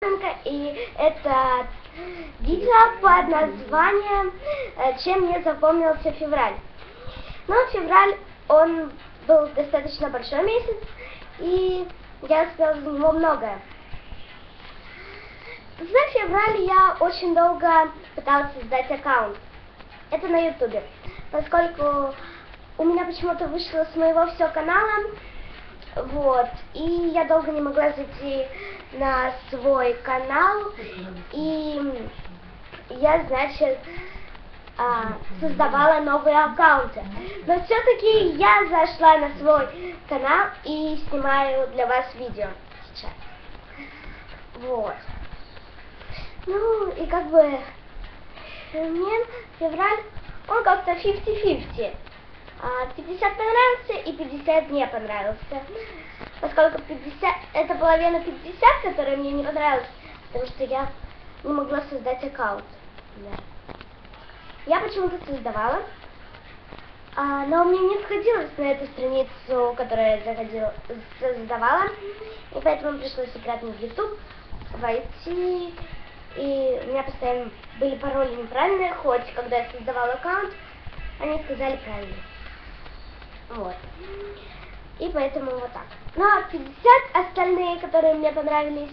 И это видео под названием «Чем мне запомнился февраль». Но февраль, он был достаточно большой месяц, и я успела за него многое. За февраль я очень долго пыталась создать аккаунт. Это на ютубе, поскольку у меня почему-то вышло с моего все канала. Вот, и я долго не могла зайти на свой канал, и я, значит, создавала новые аккаунты. Но все-таки я зашла на свой канал и снимаю для вас видео сейчас. Вот. Ну, и как бы мне февраль, он как-то 50-50. 50 понравился и 50 не понравился. Поскольку 50, это половина 50, которая мне не понравилась, потому что я не могла создать аккаунт. Да. Я почему-то создавала, но у меня не сходилось на эту страницу, которую я создавала, и поэтому пришлось обратно в YouTube войти, и у меня постоянно были пароли неправильные, хоть когда я создавала аккаунт, они сказали правильно. Вот. И поэтому вот так. Ну а 50 остальные, которые мне понравились,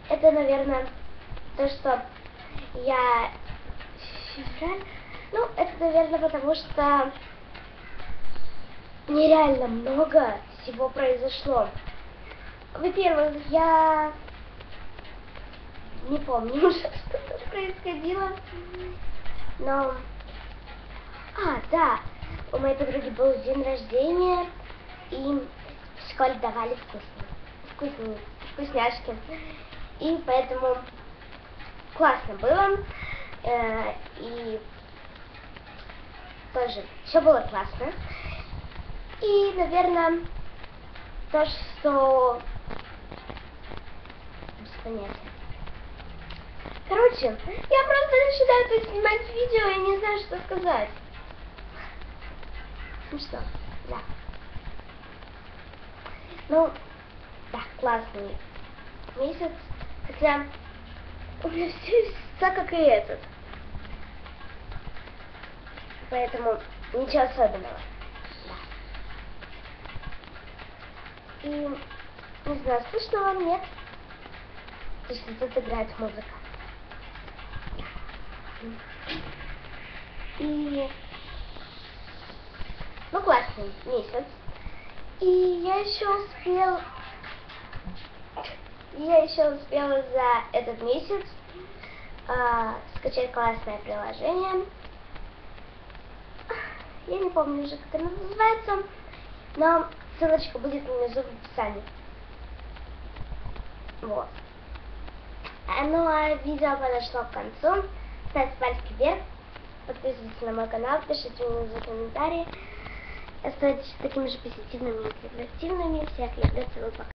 это, наверное, то, что я февраль. Ну, это, наверное, потому что нереально много всего произошло. Во-первых, я не помню уже, что тут происходило. Но... да. У моей подруги был день рождения, и в школе давали вкусняшки. И поэтому классно было. И тоже все было классно. И, наверное, то, что... без понятия. Короче, я просто начинаю снимать видео и не знаю, что сказать. Ну что, да. Ну, да, классный месяц. Хотя у меня все как и этот. Поэтому ничего особенного. Да. И, не знаю, слышно вам, нет? Потому что тут играет музыка. И... ну, классный месяц. И я еще успела за этот месяц скачать классное приложение. Я не помню уже, как оно называется, но ссылочка будет внизу в описании. Вот. Ну а видео подошло к концу. Ставьте пальчики вверх, подписывайтесь на мой канал, пишите внизу комментарии. Оставайтесь такими же позитивными и позитивными. Всех люблю, целую, пока.